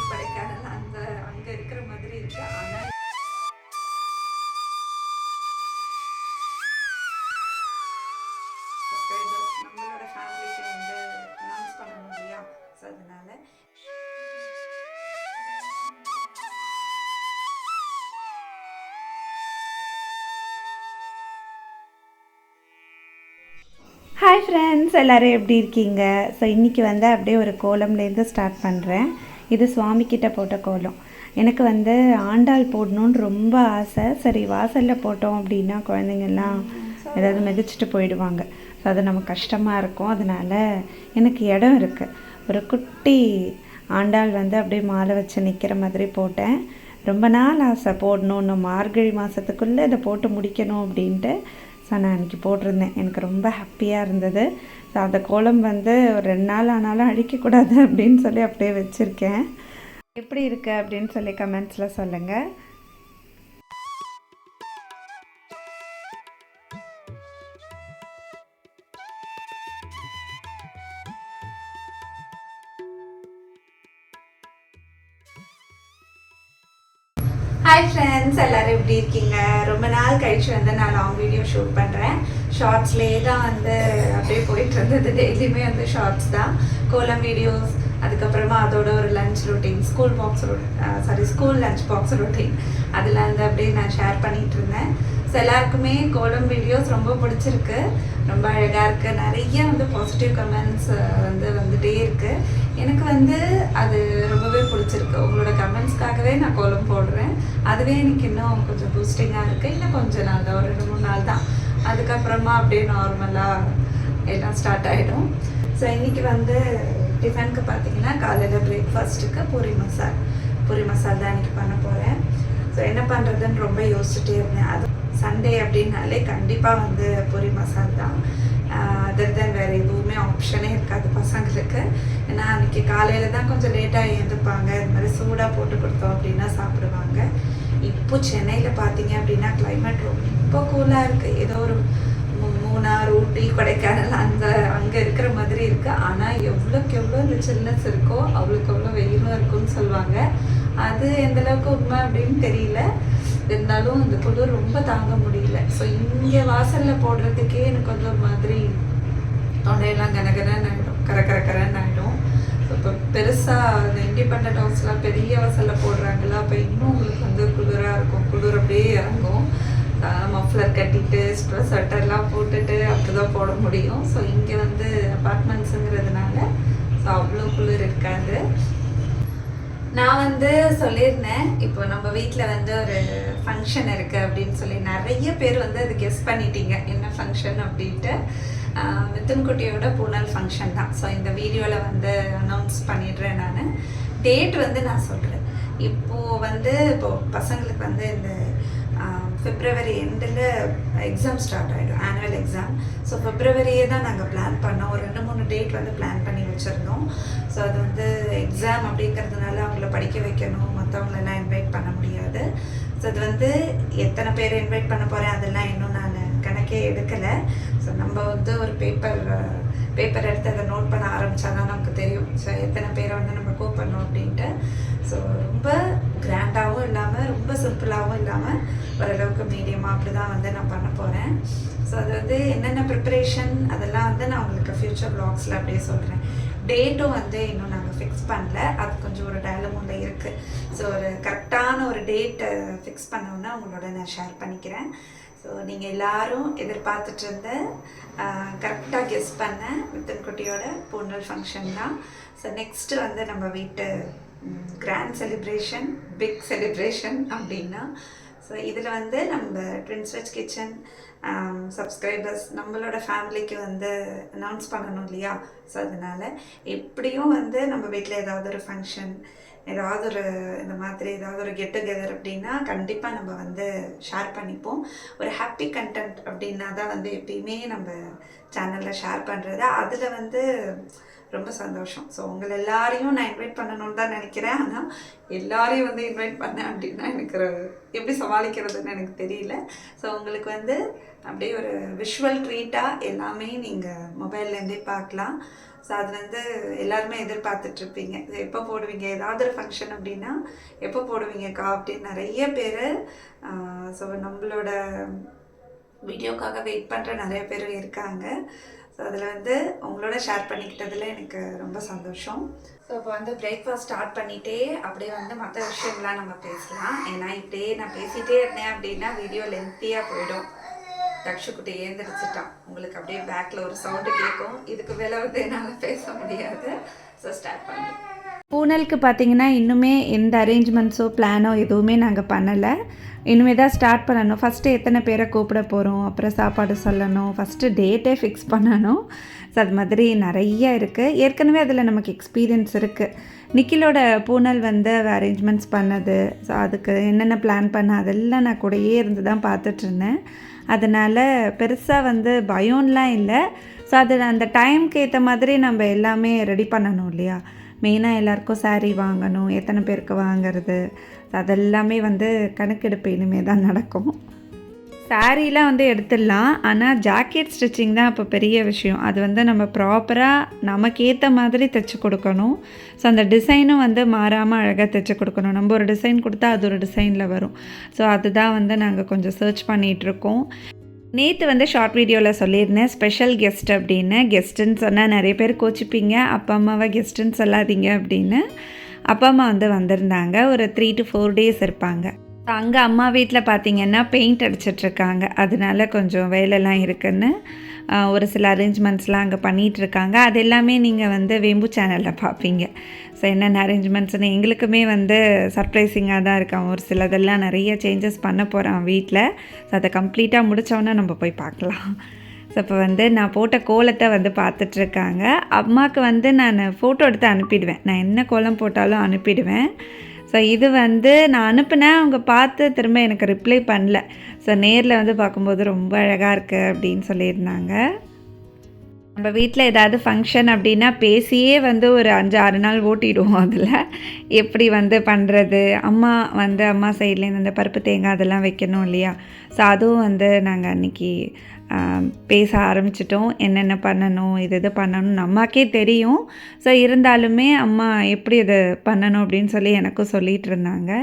கொடைக்கானல் அங்கே இருக்கிற மாதிரி இருக்கு. ஆனால் நம்மளோட ஃபேமிலிக்கு வந்து அனௌன்ஸ் பண்ணணும் இல்லையா, ஸோ அதனால ஹாய் ஃப்ரெண்ட்ஸ், எல்லோரும் எப்படி இருக்கீங்க? ஸோ இன்றைக்கி வந்து அப்படியே ஒரு கோலம்லேருந்து ஸ்டார்ட் பண்ணுறேன். இது சுவாமிக்கிட்ட போட்ட கோலம். எனக்கு வந்து ஆண்டாள் போடணுன்னு ரொம்ப ஆசை. சரி, வாசலில் போட்டோம் அப்படின்னா குழந்தைங்கள்லாம் ஏதாவது மிதிச்சுட்டு போயிடுவாங்க. ஸோ அது நமக்கு கஷ்டமாக இருக்கும். அதனால் எனக்கு இடம் இருக்குது. ஒரு குட்டி ஆண்டாள் வந்து அப்படியே மாலை வச்சு நிற்கிற மாதிரி போட்டேன். ரொம்ப நாள் ஆசை போடணுன்னு, மார்கழி மாதத்துக்குள்ளே இதை போட்டு முடிக்கணும் அப்படின்ட்டு. ஸோ நான் அன்றைக்கி போட்டிருந்தேன். எனக்கு ரொம்ப ஹாப்பியாக இருந்தது. ஸோ அந்த கோலம் வந்து ஒரு 2 நாள் ஆனாலும் அழிக்கக்கூடாது அப்படின்னு சொல்லி அப்படியே வச்சுருக்கேன். எப்படி இருக்குது அப்படின்னு சொல்லி கமெண்ட்ஸில் சொல்லுங்கள். ஹாய் ஃப்ரெண்ட்ஸ், எல்லோரும் எப்படி இருக்கீங்க? ரொம்ப நாள் கழிச்சு வந்து நான் லாங் வீடியோ ஷூட் பண்ணுறேன். ஷார்ட்ஸ்லேயே தான் வந்து அப்படியே போயிட்டு இருந்தது. டெய்லியுமே வந்து ஷார்ட்ஸ் தான், கோலம் வீடியோஸ், அதுக்கப்புறமா அதோட ஒரு lunch routine, school lunch box routine, அதில் வந்து அப்படியே நான் ஷேர் பண்ணிகிட்டு இருந்தேன். ஸோ எல்லாருக்குமே கோலம் வீடியோஸ் ரொம்ப பிடிச்சிருக்கு, ரொம்ப அழகாக இருக்குது. நிறைய வந்து பாசிட்டிவ் கமெண்ட்ஸ் வந்துகிட்டே இருக்குது. எனக்கு வந்து அது ரொம்பவே பிடிச்சிருக்கு. உங்களோட கமெண்ட்ஸ்க்காகவே நான் கோலம் போடுறேன். அதுவே எனக்கு இன்னும் கொஞ்சம் பூஸ்டிங்காக இருக்குது. இன்னும் கொஞ்சம் நாள் தான், ஒரு 2-3 நாள் தான். அதுக்கப்புறமா அப்படியே நார்மலாக எல்லாம் ஸ்டார்ட் ஆகிடும். ஸோ இன்றைக்கி வந்து டிஃபனுக்கு பார்த்தீங்கன்னா காலையில் பிரேக்ஃபாஸ்ட்டுக்கு பூரி மசால் தான் இன்றைக்கி பண்ண போகிறேன். ஸோ என்ன பண்ணுறதுன்னு ரொம்ப யோசிச்சுட்டே இருந்தேன். அது சண்டே அப்படின்னாலே கண்டிப்பாக வந்து பூரி மசால் தான். அதர் தென் வேறு எதுவுமே ஆப்ஷனே இருக்காது பசங்களுக்கு. ஏன்னா அன்றைக்கி காலையில் தான் கொஞ்சம் லேட்டாக எழுந்துப்பாங்க. இது மாதிரி சூடாக போட்டு கொடுத்தோம் அப்படின்னா சாப்பிடுவாங்க. இப்போ சென்னையில் பார்த்தீங்க அப்படின்னா கிளைமேட் ரொம்ப கூலாக இருக்குது. ஏதோ ஒரு மூணார், ஊட்டி, கொடைக்கானல் அங்கே இருக்கிற மாதிரி இருக்குது. ஆனால் எவ்வளோக்கு எவ்வளோ இந்த சில்னஸ் இருக்கோ அவ்வளோக்கு எவ்வளோ வெயிலும் இருக்குன்னு சொல்லுவாங்க. அது எந்தளவுக்கு உண்மை அப்படின்னு தெரியல. இருந்தாலும் இந்த குளிர் ரொம்ப தாங்க முடியல. ஸோ இங்கே வாசலில் போடுறதுக்கே எனக்கு வந்து ஒரு மாதிரி தொண்டையெல்லாம் கனகனன்னு ஆகிடும், கரன்னு ஆகிடும். ஸோ இப்போ பெருசாக இந்த இண்டிபெண்ட் ஹவுஸ்லாம் பெரிய வாசலில் போடுறாங்களா, அப்போ இன்னும் உங்களுக்கு வந்து குளிராக இருக்கும். குளிர் அப்படியே இறங்கும். மஃப்ளர் கட்டிட்டு ஸ்வெட்டர்லாம் போட்டுட்டு அப்படி தான் போட முடியும். ஸோ இங்கே வந்து அப்பார்ட்மெண்ட்ஸுங்கிறதுனால ஸோ அவ்வளோ குளிர் இருக்காது. நான் வந்து சொல்லியிருந்தேன், இப்போ நம்ம வீட்டில் வந்து ஒரு ஃபங்க்ஷன் இருக்குது அப்படின்னு சொல்லி. நிறைய பேர் வந்து அது கெஸ் பண்ணிட்டீங்க என்ன ஃபங்க்ஷன் அப்படின்ட்டு. மிதுன் குட்டியோட பூனல் ஃபங்க்ஷன் தான். ஸோ இந்த வீடியோவில் வந்து அனௌன்ஸ் பண்ணிடுறேன். நான் டேட் வந்து நான் சொல்கிறேன். இப்போ பசங்களுக்கு வந்து இந்த பிப்ரவரி எண்டில் எக்ஸாம் ஸ்டார்ட் ஆகிடும், ஆனுவல் எக்ஸாம். ஸோ பிப்ரவரியே தான் நாங்கள் பிளான் பண்ணோம். ஒரு 2-3 டேட் வந்து பிளான் பண்ணி வச்சுருந்தோம். ஸோ அது வந்து எக்ஸாம் அப்படிங்கிறதுனால அவங்கள படிக்க வைக்கணும், மற்றவங்களெல்லாம் இன்வைட் பண்ண முடியாது. ஸோ அது வந்து எத்தனை பேர் இன்வைட் பண்ண போகிறேன் அதெல்லாம் இன்னும் நான் கணக்கே எடுக்கலை. ஸோ நம்ம வந்து ஒரு பேப்பர் எடுத்து அதை நோட் பண்ண ஆரம்பித்தா தான் நமக்கு தெரியும். ஸோ எத்தனை பேரை வந்து நம்ம கூப்பிடணும் அப்படின்ட்டு. ஸோ ரொம்ப கிராண்டாகவும் இல்லாமல் ரொம்ப சிம்பிளாகவும் இல்லாமல் ஓரளவுக்கு மீடியமாக அப்படி தான் வந்து நான் பண்ண போகிறேன். ஸோ அது வந்து என்னென்ன ப்ரிப்பரேஷன் அதெல்லாம் வந்து நான் உங்களுக்கு ஃப்யூச்சர் வ்ளாக்ஸில் அப்படியே சொல்கிறேன். டேட்டும் வந்து இன்னும் நாங்கள் ஃபிக்ஸ் பண்ணல, அது கொஞ்சம் ஒரு டயலமுள்ள இருக்குது. ஸோ ஒரு கரெக்டான ஒரு டேட்டை ஃபிக்ஸ் பண்ணோன்னா உங்களோட நான் ஷேர் பண்ணிக்கிறேன். ஸோ நீங்கள் எல்லோரும் எதிர்பார்த்துட்டு இருந்த கரெக்டாக கெஸ் பண்ண மிதுன் குட்டியோட பூனல் ஃபங்க்ஷன் தான். ஸோ நெக்ஸ்ட்டு வந்து நம்ம வீட்டு கிராண்ட் செலிப்ரேஷன், பிக் செலிப்ரேஷன் அப்படின்னா. ஸோ இதில் வந்து நம்ம ட்வின்ஸ் வெஜ் கிச்சன் சப்ஸ்கிரைபர்ஸ் நம்மளோட ஃபேமிலிக்கு வந்து அனௌன்ஸ் பண்ணணும் இல்லையா. ஸோ அதனால் எப்படியும் வந்து நம்ம வீட்டில் ஏதாவது ஒரு ஃபங்க்ஷன், ஏதாவது ஒரு இந்த மாதிரி ஏதாவது ஒரு கெட் டுகெதர் அப்படின்னா கண்டிப்பாக நம்ம வந்து ஷேர் பண்ணிப்போம். ஒரு ஹாப்பி கண்டென்ட் அப்படின்னா தான் வந்து எப்பயுமே நம்ம சேனலில் ஷேர் பண்ணுறது. அதில் வந்து ரொம்ப சந்தோஷம். ஸோ உங்களை எல்லாரையும் நான் இன்வைட் பண்ணணும்னு தான் நினைக்கிறேன். ஆனால் எல்லாரையும் வந்து இன்வைட் பண்ணேன் அப்படின்னா எனக்கு எப்படி சமாளிக்கிறதுன்னு எனக்கு தெரியல. ஸோ உங்களுக்கு வந்து அப்படியே ஒரு விஷுவல் ட்ரீட்டாக எல்லாமே நீங்கள் மொபைல்லேருந்தே பார்க்கலாம். ஸோ அது வந்து எல்லாருமே எதிர்பார்த்துட்ருப்பீங்க, இது எப்போ போடுவீங்க, ஏதாவது ஒரு ஃபங்க்ஷன் அப்படின்னா எப்போ போடுவீங்கக்கா அப்படின்னு நிறைய பேர். ஸோ நம்மளோட வீடியோக்காக வெயிட் பண்ணுற நிறைய பேர் இருக்காங்க. ஸோ அதில் வந்து உங்களோட ஷேர் பண்ணிக்கிட்டதில் எனக்கு ரொம்ப சந்தோஷம். ஸோ இப்போ வந்து பிரேக்ஃபாஸ்ட் ஸ்டார்ட் பண்ணிகிட்டே அப்படியே வந்து மற்ற விஷயம்லாம் நம்ம பேசலாம். ஏன்னா இப்படியே நான் பேசிகிட்டே இருந்தேன் அப்படின்னா வீடியோ லென்த்தியாக போயிடும். தக்ஷுக்குட்டி ஏந்திரிச்சிட்டான், உங்களுக்கு அப்படியே பேக்கில் ஒரு சவுண்டு கேட்கும். இதுக்கு மேலே வந்து என்னால் பேச முடியாது. ஸோ ஸ்டார்ட் பண்ணலாம். பூனலுக்கு பார்த்தீங்கன்னா இன்னுமே எந்த அரேஞ்ச்மெண்ட்ஸோ பிளானோ எதுவுமே நாங்கள் பண்ணலை. இனிமே தான் ஸ்டார்ட் பண்ணணும். ஃபஸ்ட்டு எத்தனை பேரை கூப்பிட போகிறோம், அப்புறம் சாப்பாடு சொல்லணும், ஃபஸ்ட்டு டேட்டே ஃபிக்ஸ் பண்ணணும். ஸோ அது மாதிரி நிறைய இருக்குது. ஏற்கனவே அதில் நமக்கு எக்ஸ்பீரியன்ஸ் இருக்குது. நிக்கிலோட பூனல் வந்து அரேஞ்ச்மெண்ட்ஸ் பண்ணது, ஸோ அதுக்கு என்னென்ன பிளான் பண்ண அதெல்லாம் நான் கூடயே இருந்து தான் பார்த்துட்ருந்தேன். அதனால் பெருசாக வந்து பயம்லாம் இல்லை. ஸோ அது அந்த டைம்க்கு ஏற்ற மாதிரி நம்ம எல்லாமே ரெடி பண்ணணும் இல்லையா. மெயினாக எல்லாேருக்கும் சாரீ வாங்கணும், எத்தனை பேருக்கு வாங்கிறது, அதெல்லாமே வந்து கணக்கெடுப்பு இனிமேல் தான் நடக்கும். சாரீலாம் வந்து எடுத்துடலாம், ஆனால் ஜாக்கெட் ஸ்டிச்சிங் தான் இப்போ பெரிய விஷயம். அது வந்து நம்ம ப்ராப்பராக நமக்கு ஏற்ற மாதிரி தைச்சி கொடுக்கணும். ஸோ அந்த டிசைனும் வந்து மாறாமல் அழகாக தைச்சி கொடுக்கணும். நம்ம ஒரு டிசைன் கொடுத்தா அது ஒரு டிசைனில் வரும். ஸோ அதுதான் வந்து நாங்கள் கொஞ்சம் சர்ச் பண்ணிகிட்ருக்கோம். நேற்று வந்து ஷார்ட் வீடியோவில் சொல்லியிருந்தேன் ஸ்பெஷல் கெஸ்ட் அப்படின்னு. கெஸ்ட்டுன்னு சொன்னால் நிறைய பேர் கோச்சிப்பீங்க, அப்பா அம்மாவை கெஸ்ட்டுன்னு சொல்லாதீங்க அப்படின்னு. அப்பா அம்மா வந்து வந்திருந்தாங்க, ஒரு 3 to 4 days இருப்பாங்க. அங்கே அம்மா வீட்டில் பார்த்திங்கன்னா பெயிண்ட் அடிச்சிட்ருக்காங்க, அதனால கொஞ்சம் வேலைலாம் இருக்குன்னு ஒரு சில அரேஞ்ச்மெண்ட்ஸ்லாம் அங்கே பண்ணிகிட்ருக்காங்க. அது எல்லாமே நீங்கள் வந்து வேம்பு சேனலில் பார்ப்பீங்க. ஸோ என்னென்ன அரேஞ்ச்மெண்ட்ஸ்னு எங்களுக்குமே வந்து சர்ப்ரைசிங்காக தான் இருக்கான். ஒரு சிலதெல்லாம் நிறைய சேஞ்சஸ் பண்ண போகிறான் வீட்டில். ஸோ அதை கம்ப்ளீட்டாக முடித்தோன்னே நம்ம போய் பார்க்கலாம். ஸோ இப்போ வந்து நான் போட்ட கோலத்தை வந்து பார்த்துட்ருக்காங்க. அம்மாவுக்கு வந்து நான் ஃபோட்டோ எடுத்து அனுப்பிடுவேன், நான் என்ன கோலம் போட்டாலும் அனுப்பிடுவேன். ஸோ இது வந்து நான் அனுப்புனேன், அவங்க பார்த்து திரும்ப எனக்கு ரிப்ளை பண்ணல. ஸோ நேரில் வந்து பார்க்கும்போது ரொம்ப அழகாக இருக்குது அப்படின்னு சொல்லியிருந்தாங்க. நம்ம வீட்டில் ஏதாவது ஃபங்க்ஷன் அப்படின்னா பேசியே வந்து ஒரு 5-6 நாள் ஓட்டிடுவோம். அதில் எப்படி வந்து பண்ணுறது, அம்மா சைட்லேருந்து அந்த பருப்பு தேங்காய் அதெல்லாம் வைக்கணும் இல்லையா. ஸோ அதுவும் வந்து நாங்கள் அன்றைக்கி பேச ஆரம்பிச்சிட்டோம். என்னென்ன பண்ணணும், இது பண்ணணும் அம்மாக்கே தெரியும். ஸோ இருந்தாலுமே அம்மா எப்படி இது பண்ணணும் அப்படின்னு சொல்லி எனக்கும் சொல்லிகிட்டு இருந்தாங்க.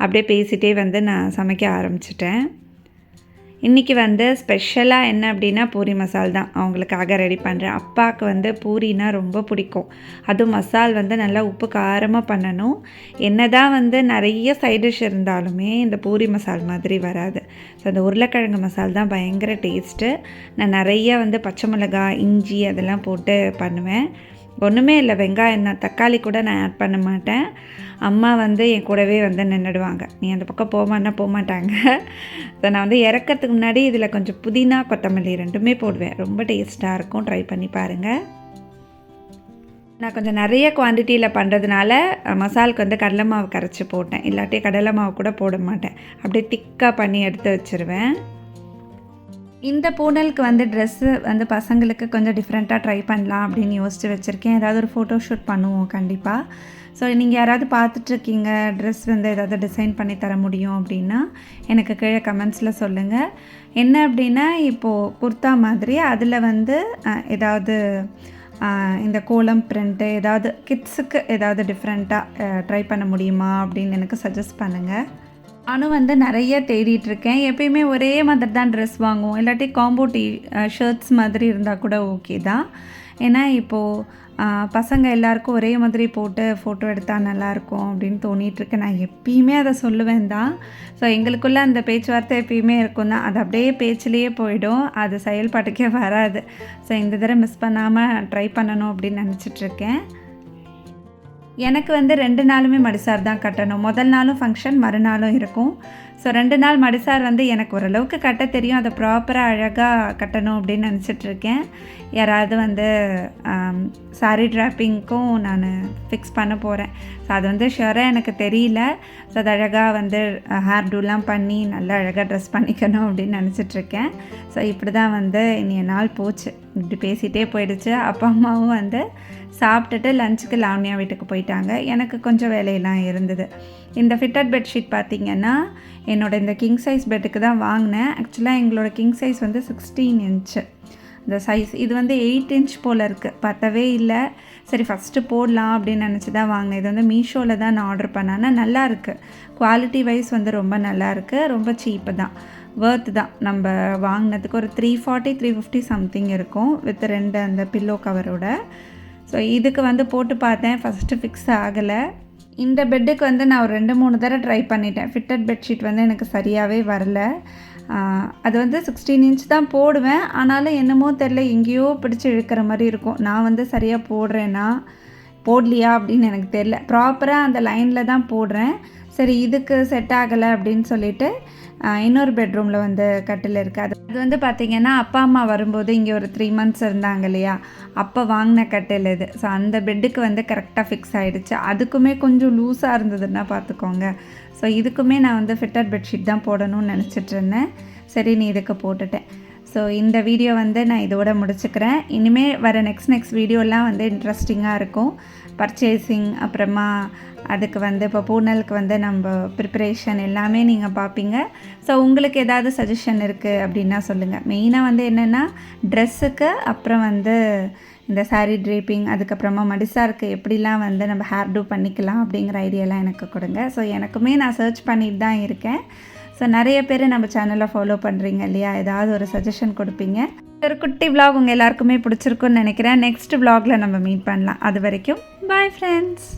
அப்படியே பேசிகிட்டே வந்து நான் சமைக்க ஆரம்பிச்சிட்டேன். இன்றைக்கி வந்து ஸ்பெஷலாக என்ன அப்படின்னா பூரி மசால் தான் அவங்களுக்காக ரெடி பண்ணுறேன். அப்பாவுக்கு வந்து பூரினா ரொம்ப பிடிக்கும். அதுவும் மசால் வந்து நல்லா உப்பு காரமாக பண்ணணும். என்ன தான் வந்து நிறைய சைட் டிஷ் இருந்தாலுமே இந்த பூரி மசால் மாதிரி வராது. ஸோ அந்த உருளைக்கிழங்கு மசால் தான் பயங்கர டேஸ்ட்டு. நான் நிறைய வந்து பச்சை மிளகாய், இஞ்சி அதெல்லாம் போட்டு பண்ணுவேன். ஒன்றுமே இல்லை, வெங்காயம் தான், தக்காளி கூட நான் ஆட் பண்ண மாட்டேன். அம்மா வந்து என் கூடவே வந்து நின்றுடுவாங்க, நீ அந்த பக்கம் போக மாட்டாங்க. ஸோ நான் வந்து இறக்கிறதுக்கு முன்னாடி இதில் கொஞ்சம் புதினா, கொத்தமல்லி ரெண்டுமே போடுவேன். ரொம்ப டேஸ்ட்டாக இருக்கும், ட்ரை பண்ணி பாருங்கள். நான் கொஞ்சம் நிறைய குவான்டிட்டியில் பண்ணுறதுனால மசாலுக்கு வந்து கடலை மாவு கரைச்சி போட்டேன், இல்லாட்டி கடலை மாவு கூட போட மாட்டேன். அப்படியே திக்காக பண்ணி எடுத்து வச்சுருவேன். இந்த பூனலுக்கு வந்து ட்ரெஸ்ஸு வந்து பசங்களுக்கு கொஞ்சம் டிஃப்ரெண்ட்டாக ட்ரை பண்ணலாம் அப்படின்னு யோசித்து வச்சுருக்கேன். ஏதாவது ஒரு ஃபோட்டோ ஷூட் பண்ணுவோம் கண்டிப்பாக. ஸோ நீங்கள் யாராவது பார்த்துட்ருக்கீங்க, ட்ரெஸ் வந்து ஏதாவது டிசைன் பண்ணி தர முடியும் அப்படின்னா எனக்கு கீழே கமெண்ட்ஸில் சொல்லுங்கள். என்ன அப்படின்னா இப்போது குர்த்தா மாதிரி அதில் வந்து ஏதாவது இந்த கோலம் பிரிண்ட்டு ஏதாவது கிட்ஸுக்கு ஏதாவது டிஃப்ரெண்ட்டாக ட்ரை பண்ண முடியுமா அப்படின்னு எனக்கு சஜஸ்ட் பண்ணுங்கள். நானும் வந்து நிறைய தேடிட்டுருக்கேன். எப்பயுமே ஒரே மாதிரி தான் ட்ரெஸ் வாங்குவோம், இல்லாட்டி காம்போ ஷர்ட்ஸ் மாதிரி இருந்தால் கூட ஓகே தான். ஏன்னா இப்போது பசங்க எல்லாருக்கும் ஒரே மாதிரி போட்டு ஃபோட்டோ எடுத்தால் நல்லாயிருக்கும் அப்படின்னு தோணிகிட்ருக்கு. நான் எப்பயுமே அதை சொல்லுவேன் தான். ஸோ எங்களுக்குள்ளே அந்த பேச்சுவார்த்தை எப்பயுமே இருக்கும் தான், அது அப்படியே பேச்சிலேயே போயிடும், அது செயல்பாட்டுக்கே வராது. ஸோ இந்த தடவை மிஸ் பண்ணாமல் ட்ரை பண்ணணும் அப்படின்னு நினச்சிட்ருக்கேன். எனக்கு வந்து 2 நாளுமே மடிசார் தான் கட்டணும். முதல் நாளும் ஃபங்க்ஷன், மறுநாளும் இருக்கும். ஸோ 2 நாள் மடிசார் வந்து எனக்கு ஓரளவுக்கு கட்ட தெரியும், அதை ப்ராப்பராக அழகாக கட்டணும் அப்படின்னு நினச்சிட்ருக்கேன். யாராவது வந்து சாரீ ட்ராப்பிங்க்கும் நான் ஃபிக்ஸ் பண்ண போகிறேன். ஸோ அது வந்து ஷுவராக எனக்கு தெரியல. ஸோ அது அழகாக வந்து ஹேர் டூலாம் பண்ணி நல்லா அழகாக ட்ரெஸ் பண்ணிக்கணும் அப்படின்னு நினச்சிட்ருக்கேன். ஸோ இப்படி தான் வந்து இன்றைய நாள் போச்சு. இப்படி பேசிகிட்டே போயிடுச்சு. அப்பா அம்மாவும் வந்து சாப்பிட்டுட்டு லஞ்சுக்கு லாவண்யா வீட்டுக்கு போயிட்டாங்க. எனக்கு கொஞ்சம் வேலையெல்லாம் இருந்தது. இந்த ஃபிட்டட் பெட்ஷீட் பார்த்திங்கன்னா என்னோட இந்த கிங் சைஸ் பெட்டுக்கு தான் வாங்கினேன். ஆக்சுவலாக எங்களோட கிங் சைஸ் வந்து 16 இன்ச்சு இந்த சைஸ். இது வந்து 8 இன்ச் போல் இருக்குது, பத்தவே இல்லை. சரி ஃபஸ்ட்டு போடலாம் அப்படின்னு நினச்சி தான் வாங்கினேன். இது வந்து மீஷோவில் தான் நான் ஆர்டர் பண்ணேன். ஆனால் நல்லாயிருக்கு, குவாலிட்டி வைஸ் வந்து ரொம்ப நல்லாயிருக்கு, ரொம்ப சீப்பு தான், ஒர்த்து தான். நம்ம வாங்கினதுக்கு ஒரு 340 350 சம்திங் இருக்கும் வித் 2 அந்த பில்லோ கவரோட. ஸோ இதுக்கு வந்து போட்டு பார்த்தேன், ஃபஸ்ட்டு ஃபிக்ஸ் ஆகலை. இந்த பெட்டுக்கு வந்து நான் ஒரு 2-3 தடவை ட்ரை பண்ணிட்டேன். ஃபிட்டட் பெட்ஷீட் வந்து எனக்கு சரியாகவே வரல. அது வந்து 16 இன்ச் தான் போடுவேன், ஆனாலும் என்னமோ தெரில, எங்கேயோ பிடிச்சி இழுக்கிற மாதிரி இருக்கும். நான் வந்து சரியாக போடுறேன்னா போடலையா அப்படின்னு எனக்கு தெரில. ப்ராப்பராக அந்த லைனில் தான் போடுறேன். சரி இதுக்கு செட் ஆகலை அப்படின்னு சொல்லிவிட்டு இன்னொரு பெட்ரூமில் வந்து கட்டில் இருக்குது. அது வந்து பார்த்திங்கன்னா அப்பா அம்மா வரும்போது இங்கே ஒரு 3 மந்த்ஸ் இருந்தாங்க இல்லையா, அப்போ வாங்கின கட்டில் இது. ஸோ அந்த பெட்டுக்கு வந்து கரெக்டாக ஃபிக்ஸ் ஆகிடுச்சு. அதுக்குமே கொஞ்சம் லூஸாக இருந்ததுன்னா பார்த்துக்கோங்க. ஸோ இதுக்குமே நான் வந்து ஃபிட்டட் பெட்ஷீட் தான் போடணும்னு நினச்சிட்டு இருந்தேன். சரி நீ இதுக்கு போட்டுட்டேன். ஸோ இந்த வீடியோ வந்து நான் இதோட முடிச்சுக்கிறேன். இனிமேல் வர நெக்ஸ்ட் வீடியோலாம் வந்து இன்ட்ரெஸ்டிங்காக இருக்கும். பர்ச்சேசிங், அப்புறமா அதுக்கு வந்து இப்போ பூனலுக்கு வந்து நம்ம ப்ரிப்பரேஷன் எல்லாமே நீங்கள் பார்ப்பீங்க. ஸோ உங்களுக்கு ஏதாவது சஜஷன் இருக்குது அப்படின்னா சொல்லுங்கள். மெயினாக வந்து என்னென்னா ட்ரெஸ்ஸுக்கு, அப்புறம் வந்து இந்த சாரீ ட்ரேப்பிங், அதுக்கப்புறமா மடிசாருக்கு எப்படிலாம் வந்து நம்ம ஹேர் டூ பண்ணிக்கலாம் அப்படிங்கிற ஐடியாலாம் எனக்கு கொடுங்க. ஸோ எனக்குமே நான் சர்ச் பண்ணிட்டு தான் இருக்கேன். ஸோ நிறைய பேர் நம்ம சேனலை ஃபாலோ பண்ணுறீங்க இல்லையா, ஏதாவது ஒரு சஜஷன் கொடுப்பீங்க. ஒரு குட்டி vlog உங்கள் எல்லாருக்குமே பிடிச்சிருக்குன்னு நினைக்கிறேன். நெக்ஸ்ட் vlogல நம்ம மீட் பண்ணலாம். அது வரைக்கும் பாய் ஃப்ரெண்ட்ஸ்.